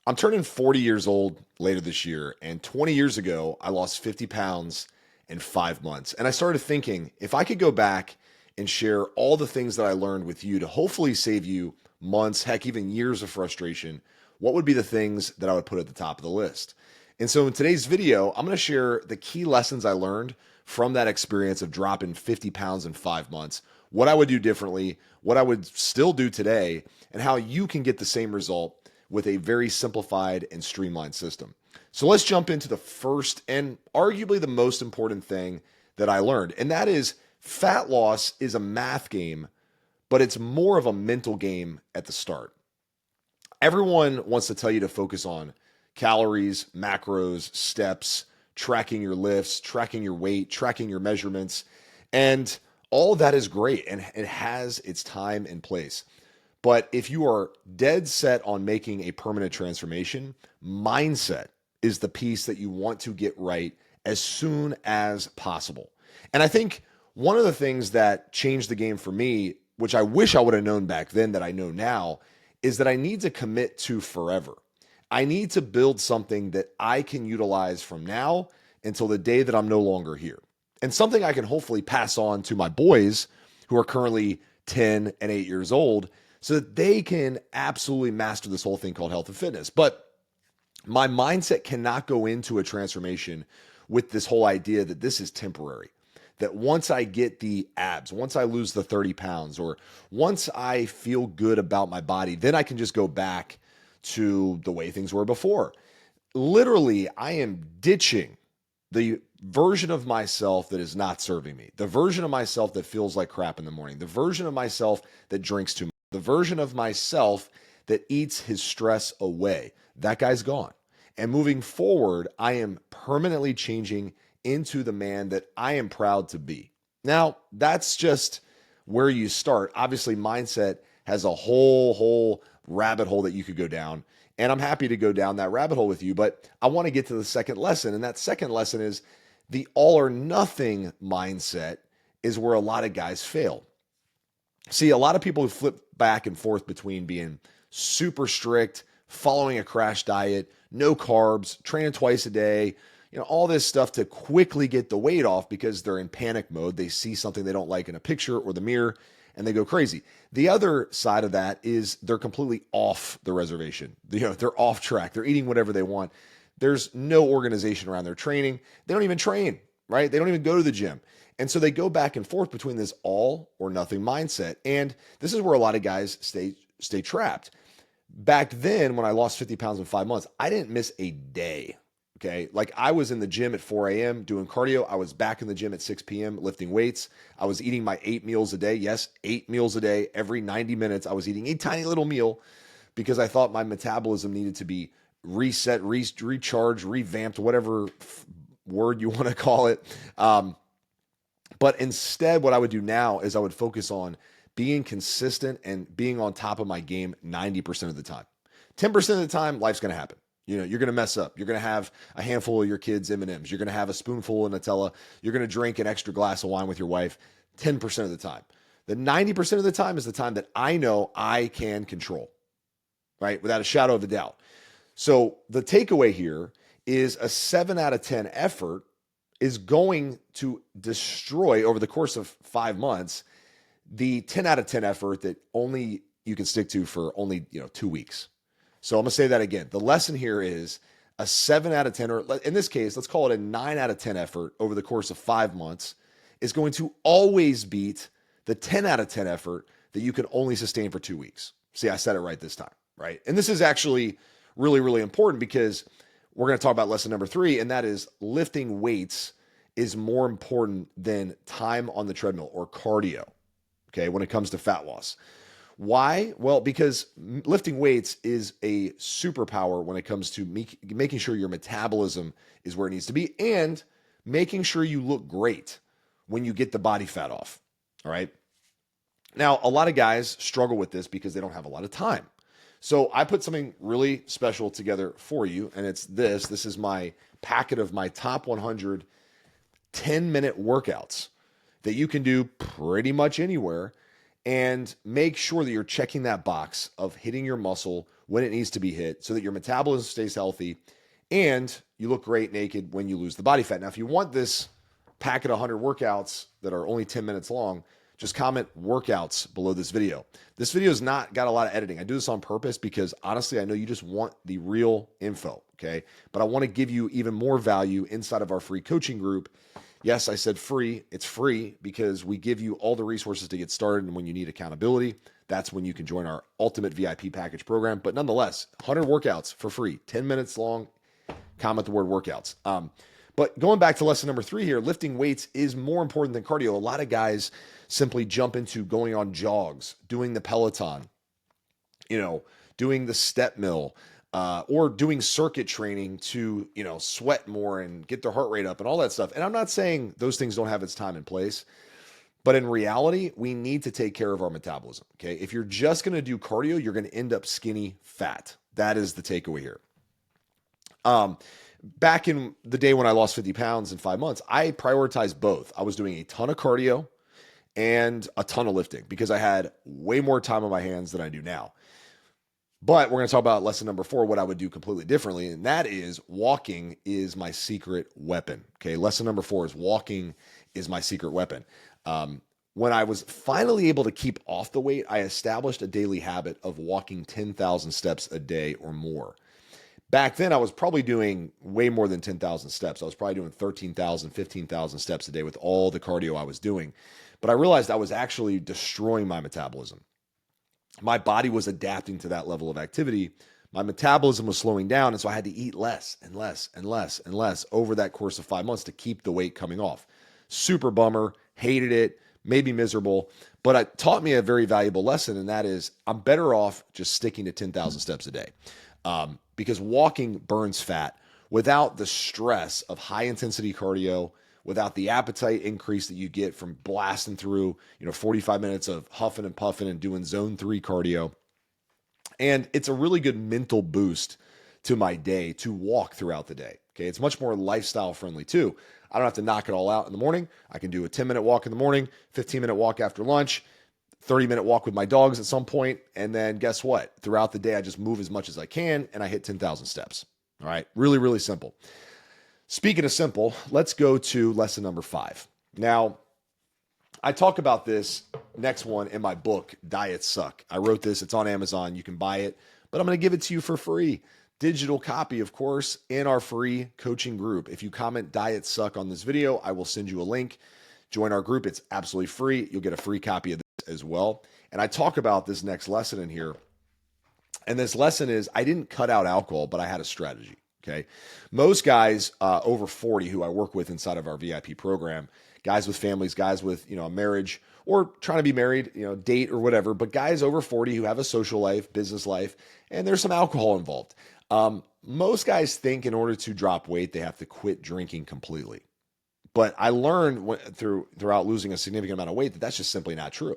I'm turning 40 years old later this year, and 20 years ago, I lost 50 pounds in 5 months. And I started thinking if I could go back and share all the things that I learned with you to hopefully save you months, heck, even years of frustration, what would be the things that I would put at the top of the list? And so in today's video, I'm going to share the key lessons I learned from that experience of dropping 50 pounds in 5 months, what I would do differently, what I would still do today, and how you can get the same result with a very simplified and streamlined system. So let's jump into the first and arguably the most important thing that I learned, and that is fat loss is a math game, but it's more of a mental game at the start. Everyone wants to tell you to focus on calories, macros, steps, tracking your lifts, tracking your weight, tracking your measurements, and all that is great and it has its time and place. But if you are dead set on making a permanent transformation, mindset is the piece that you want to get right as soon as possible. And I think one of the things that changed the game for me, which I wish I would have known back then that I know now, is that I need to commit to forever. I need to build something that I can utilize from now until the day that I'm no longer here. And something I can hopefully pass on to my boys who are currently 10 and 8 years old so that they can absolutely master this whole thing called health and fitness. But my mindset cannot go into a transformation with this whole idea that this is temporary. That once I get the abs, once I lose the 30 pounds, or once I feel good about my body, then I can just go back to the way things were before. Literally, I am ditching the version of myself that is not serving me, the version of myself that feels like crap in the morning, the version of myself that drinks too much, the version of myself that eats his stress away. That guy's gone. And moving forward, I am permanently changing into the man that I am proud to be. Now, that's just where you start. Obviously, mindset has a whole rabbit hole that you could go down. And I'm happy to go down that rabbit hole with you, but I want to get to the second lesson. And that second lesson is the all or nothing mindset is where a lot of guys fail. See, a lot of people who flip back and forth between being super strict, following a crash diet, no carbs, training twice a day, all this stuff to quickly get the weight off because they're in panic mode. They see something they don't like in a picture or the mirror and they go crazy. The other side of that is they're completely off the reservation. They're off track. They're eating whatever they want. There's no organization around their training. They don't even train, right? They don't even go to the gym. And so they go back and forth between this all or nothing mindset. And this is where a lot of guys stay trapped. Back then, when I lost 50 pounds in 5 months, I didn't miss a day. Okay. Like I was in the gym at 4 a.m. doing cardio. I was back in the gym at 6 p.m. lifting weights. I was eating my 8 meals a day. Yes, 8 meals a day. Every 90 minutes, I was eating a tiny little meal because I thought my metabolism needed to be reset, recharged, revamped, whatever word you want to call it. But instead, what I would do now is I would focus on being consistent and being on top of my game 90% of the time. 10% of the time, life's going to happen. You're going to mess up. You're going to have a handful of your kids' M&Ms. You're going to have a spoonful of Nutella. You're going to drink an extra glass of wine with your wife 10% of the time. The 90% of the time is the time that I know I can control, right? Without a shadow of a doubt. So the takeaway here is a 7 out of 10 effort is going to destroy over the course of 5 months the 10 out of 10 effort that only you can stick to for only 2 weeks. So I'm going to say that again. The lesson here is a 7 out of 10, or in this case, let's call it a 9 out of 10 effort over the course of 5 months is going to always beat the 10 out of 10 effort that you can only sustain for 2 weeks. See, I said it right this time, right? And this is actually really, really important because we're going to talk about lesson number 3, and that is lifting weights is more important than time on the treadmill or cardio, okay, when it comes to fat loss. Why? Well, because lifting weights is a superpower when it comes to making sure your metabolism is where it needs to be and making sure you look great when you get the body fat off, all right? Now, a lot of guys struggle with this because they don't have a lot of time. So I put something really special together for you, and it's this. This is my packet of my top 100 10-minute workouts that you can do pretty much anywhere. and make sure that you're checking that box of hitting your muscle when it needs to be hit so that your metabolism stays healthy and you look great naked when you lose the body fat. Now, if you want this packet of 100 workouts that are only 10 minutes long, just comment workouts below this video. This video has not got a lot of editing. I do this on purpose because honestly, I know you just want the real info, okay? But I want to give you even more value inside of our free coaching group. Yes, I said free. It's free because we give you all the resources to get started. And when you need accountability, that's when you can join our ultimate VIP package program. But nonetheless, 100 workouts for free, 10 minutes long. Comment the word workouts. But going back to lesson number 3 here, lifting weights is more important than cardio. A lot of guys simply jump into going on jogs, doing the Peloton, doing the step mill, or doing circuit training to, sweat more and get their heart rate up and all that stuff. And I'm not saying those things don't have its time and place, but in reality, we need to take care of our metabolism. Okay. If you're just going to do cardio, you're going to end up skinny fat. That is the takeaway here. Back in the day when I lost 50 pounds in 5 months, I prioritized both. I was doing a ton of cardio and a ton of lifting because I had way more time on my hands than I do now. But we're going to talk about lesson number 4, what I would do completely differently. And that is walking is my secret weapon. Okay. Lesson number 4 is walking is my secret weapon. When I was finally able to keep off the weight, I established a daily habit of walking 10,000 steps a day or more. Back then, I was probably doing way more than 10,000 steps. I was probably doing 13,000, 15,000 steps a day with all the cardio I was doing. But I realized I was actually destroying my metabolism. My body was adapting to that level of activity. My metabolism was slowing down, and so I had to eat less and less and less and less over that course of 5 months to keep the weight coming off. Super bummer, hated it, made me miserable, but it taught me a very valuable lesson, and that is I'm better off just sticking to 10,000 steps a day. Because walking burns fat without the stress of high intensity cardio, without the appetite increase that you get from blasting through, 45 minutes of huffing and puffing and doing zone 3 cardio. And it's a really good mental boost to my day to walk throughout the day. Okay. It's much more lifestyle friendly too. I don't have to knock it all out in the morning. I can do a 10-minute walk in the morning, 15-minute walk after lunch, 30-minute walk with my dogs at some point. And then guess what? Throughout the day, I just move as much as I can and I hit 10,000 steps. All right. Really, really simple. Speaking of simple, let's go to lesson number 5. Now, I talk about this next one in my book, Diets Suck. I wrote this. It's on Amazon. You can buy it, but I'm going to give it to you for free. Digital copy, of course, in our free coaching group. If you comment Diets Suck on this video, I will send you a link. Join our group. It's absolutely free. You'll get a free copy of this as well. And I talk about this next lesson in here. And this lesson is I didn't cut out alcohol, but I had a strategy. Okay. Most guys over 40 who I work with inside of our VIP program, guys with families, guys with, a marriage or trying to be married, date or whatever, but guys over 40 who have a social life, business life, and there's some alcohol involved. Most guys think in order to drop weight, they have to quit drinking completely. But I learned throughout losing a significant amount of weight that that's just simply not true.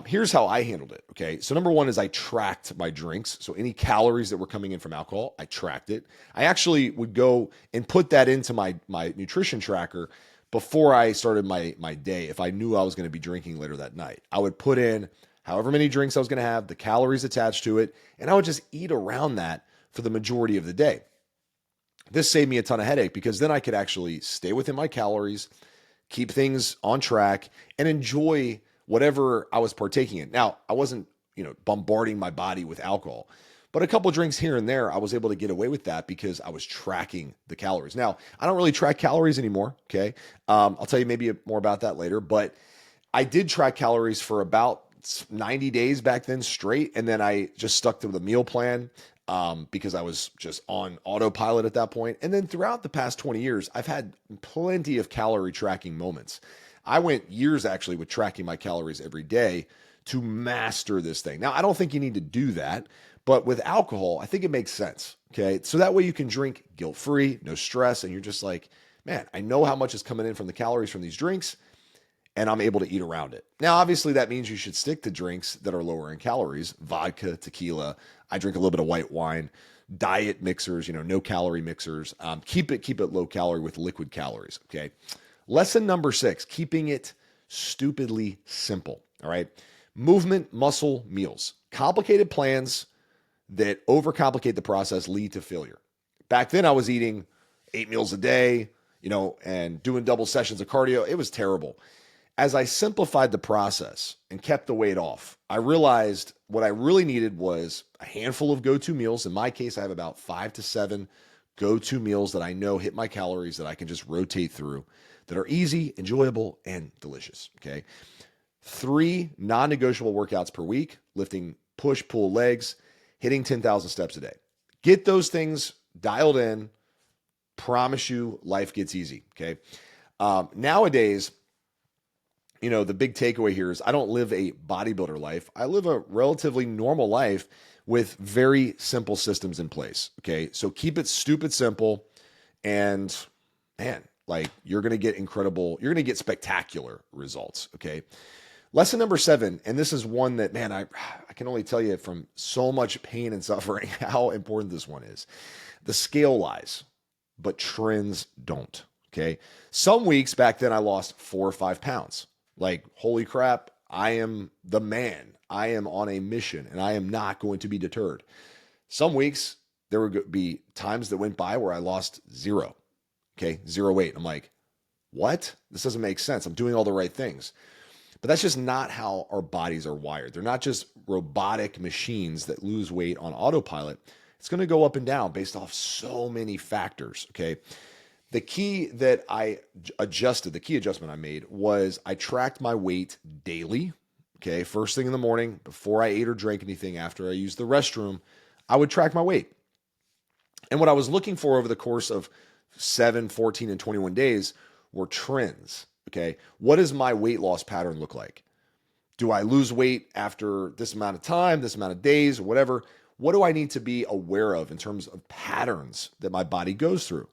Here's how I handled it. Okay. So number 1 is I tracked my drinks. So any calories that were coming in from alcohol, I tracked it. I actually would go and put that into my nutrition tracker before I started my day. If I knew I was going to be drinking later that night, I would put in however many drinks I was going to have, the calories attached to it, and I would just eat around that for the majority of the day. This saved me a ton of headache because then I could actually stay within my calories, keep things on track, and enjoy whatever I was partaking in. Now, I wasn't, bombarding my body with alcohol, but a couple of drinks here and there, I was able to get away with that because I was tracking the calories. Now, I don't really track calories anymore. Okay. I'll tell you maybe more about that later, but I did track calories for about 90 days back then straight. And then I just stuck to the meal plan because I was just on autopilot at that point. And then throughout the past 20 years, I've had plenty of calorie tracking moments. I went years actually with tracking my calories every day to master this thing. Now, I don't think you need to do that, but with alcohol, I think it makes sense. Okay. So that way you can drink guilt-free, no stress. And you're just like, man, I know how much is coming in from the calories from these drinks and I'm able to eat around it. Now, obviously that means you should stick to drinks that are lower in calories, vodka, tequila. I drink a little bit of white wine, diet mixers, no calorie mixers. Keep it low calorie with liquid calories. Okay. Lesson number 6, keeping it stupidly simple. All right. Movement, muscle, meals. Complicated plans that overcomplicate the process lead to failure. Back then, I was eating 8 meals a day, and doing double sessions of cardio. It was terrible. As I simplified the process and kept the weight off, I realized what I really needed was a handful of go-to meals. In my case, I have about 5 to 7 go-to meals that I know hit my calories that I can just rotate through, that are easy, enjoyable, and delicious. Okay. 3 non-negotiable workouts per week: lifting, push, pull legs, hitting 10,000 steps a day. Get those things dialed in. Promise you life gets easy. Okay. Nowadays, the big takeaway here is I don't live a bodybuilder life. I live a relatively normal life with very simple systems in place. Okay. So keep it stupid simple, and man, like you're going to get spectacular results. Okay. Lesson number 7, and this is one that, man, I can only tell you from so much pain and suffering how important this one is. The scale lies, but trends don't. Okay. Some weeks back then I lost 4 or 5 pounds. Like, holy crap, I am the man. I am on a mission and I am not going to be deterred. Some weeks there would be times that went by where I lost 0. Okay. 0 weight. I'm like, what? This doesn't make sense. I'm doing all the right things. But that's just not how our bodies are wired. They're not just robotic machines that lose weight on autopilot. It's going to go up and down based off so many factors. Okay. The key adjustment I made was I tracked my weight daily. Okay. First thing in the morning, before I ate or drank anything, after I used the restroom, I would track my weight. And what I was looking for over the course of 7, 14, and 21 days were trends. Okay. What does my weight loss pattern look like? Do I lose weight after this amount of time, this amount of days, or whatever? What do I need to be aware of in terms of patterns that my body goes through?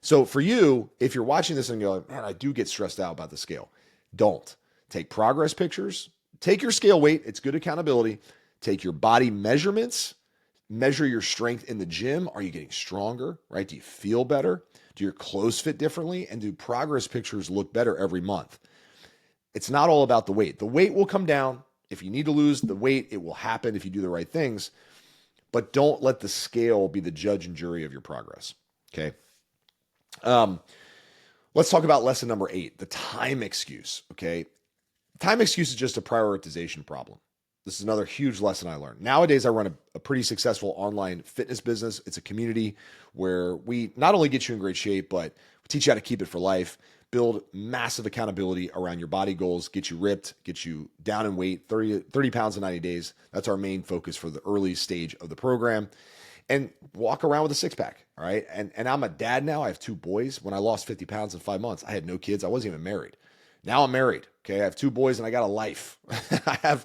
So for you, if you're watching this and you're like, man, I do get stressed out about the scale, don't. Take progress pictures, take your scale weight. It's good accountability. Take your body measurements, measure your strength in the gym. Are you getting stronger, right? Do you feel better? Do your clothes fit differently? And do progress pictures look better every month? It's not all about the weight. The weight will come down. If you need to lose the weight, it will happen if you do the right things. But don't let the scale be the judge and jury of your progress. Okay. Let's talk about lesson number 8, the time excuse. Okay. Time excuse is just a prioritization problem. This is another huge lesson I learned. Nowadays, I run a pretty successful online fitness business. It's a community where we not only get you in great shape, but we teach you how to keep it for life, build massive accountability around your body goals, get you ripped, get you down in weight, 30 pounds in 90 days. That's our main focus for the early stage of the program. And walk around with a 6-pack, all right? And I'm a dad now. I have 2 boys. When I lost 50 pounds in 5 months, I had no kids. I wasn't even married. Now I'm married, okay? I have 2 boys and I got a life. I have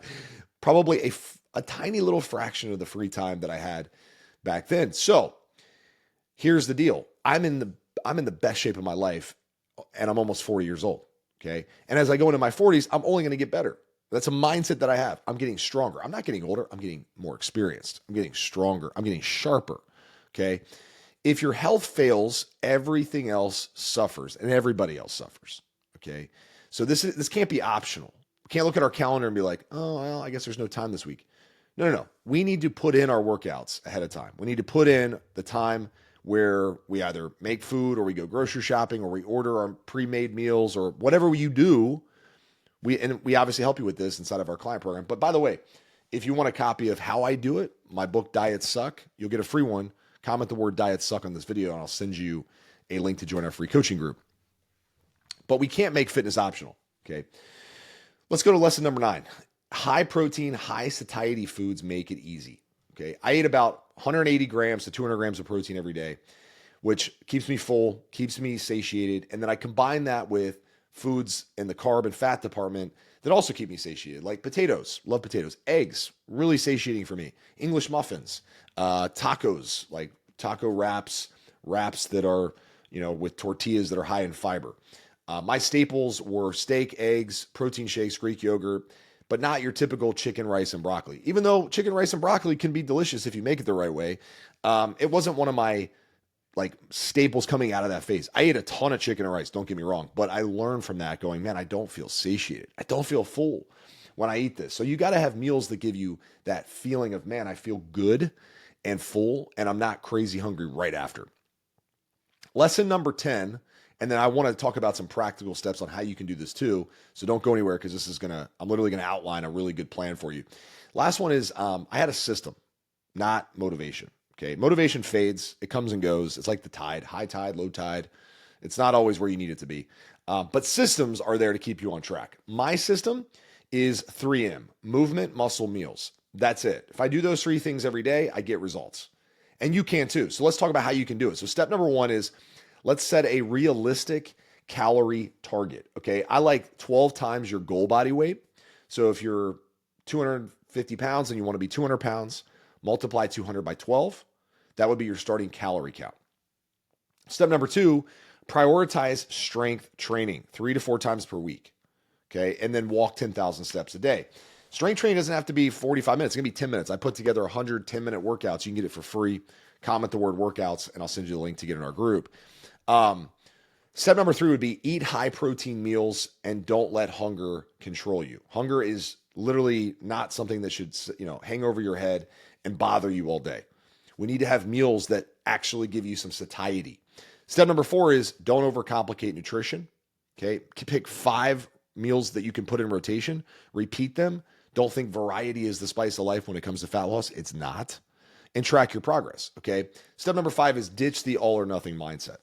probably a tiny little fraction of the free time that I had back then. So here's the deal. I'm in the best shape of my life, and I'm almost 40 years old, okay? And as I go into my 40s, I'm only going to get better. That's a mindset that I have. I'm getting stronger. I'm not getting older. I'm getting more experienced. I'm getting stronger. I'm getting sharper, okay? If your health fails, everything else suffers and everybody else suffers, okay? So this can't be optional. We can't look at our calendar and be like, oh, well, I guess there's no time this week. No. We need to put in our workouts ahead of time. We need to put in the time where we either make food or we go grocery shopping or we order our pre-made meals or whatever you do. We obviously help you with this inside of our client program. But by the way, if you want a copy of how I do it, my book, Diets Suck, you'll get a free one. Comment the word Diets Suck on this video and I'll send you a link to join our free coaching group. But we can't make fitness optional, okay? Let's go to lesson number 9. High protein, high satiety foods make it easy, okay? I eat about 180 grams to 200 grams of protein every day, which keeps me full, keeps me satiated. And then I combine that with foods in the carb and fat department that also keep me satiated, like potatoes. Love potatoes. Eggs, really satiating for me. English muffins, tacos, like taco wraps that are, with tortillas that are high in fiber. My staples were steak, eggs, protein shakes, Greek yogurt, but not your typical chicken, rice, and broccoli. Even though chicken, rice, and broccoli can be delicious if you make it the right way, it wasn't one of my staples coming out of that phase. I ate a ton of chicken and rice, don't get me wrong, but I learned from that going, man, I don't feel satiated. I don't feel full. when I eat this. So you got to have meals that give you that feeling of, man, I feel good and full, and I'm not crazy hungry right after. Lesson number 10, and then I want to talk about some practical steps on how you can do this too. So don't go anywhere because I'm literally going to outline a really good plan for you. Last one is I had a system, not motivation. Okay. Motivation fades. It comes and goes. It's like the tide, high tide, low tide. It's not always where you need it to be. But systems are there to keep you on track. My system is 3M, movement, muscle, meals. That's it. If I do those three things every day, I get results. And you can too. So let's talk about how you can do it. So step number 1 is let's set a realistic calorie target. Okay. I like 12 times your goal body weight. So if you're 250 pounds and you want to be 200 pounds, multiply 200 by 12. That would be your starting calorie count. Step number 2, prioritize strength training 3 to 4 times per week. Okay. And then walk 10,000 steps a day. Strength training doesn't have to be 45 minutes. It's going to be 10 minutes. I put together 100 10-minute workouts. You can get it for free. Comment the word workouts, and I'll send you the link to get in our group. Step number 3 would be eat high protein meals and don't let hunger control you. Hunger is literally not something that should, hang over your head and bother you all day. We need to have meals that actually give you some satiety. Step number 4 is don't overcomplicate nutrition. Okay. Pick 5 meals that you can put in rotation, repeat them. Don't think variety is the spice of life when it comes to fat loss. It's not. And track your progress. Okay. Step number 5 is ditch the all or nothing mindset.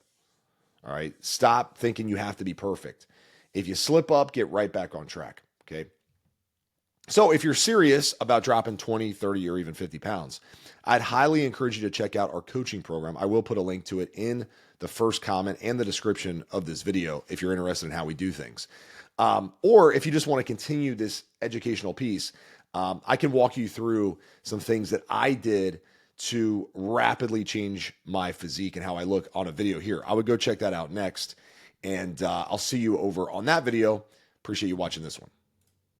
All right. Stop thinking you have to be perfect. If you slip up, get right back on track. Okay. So if you're serious about dropping 20, 30, or even 50 pounds, I'd highly encourage you to check out our coaching program. I will put a link to it in the first comment and the description of this video if you're interested in how we do things. Or if you just want to continue this educational piece, I can walk you through some things that I did to rapidly change my physique and how I look on a video here. I would go check that out next, and I'll see you over on that video. Appreciate you watching this one.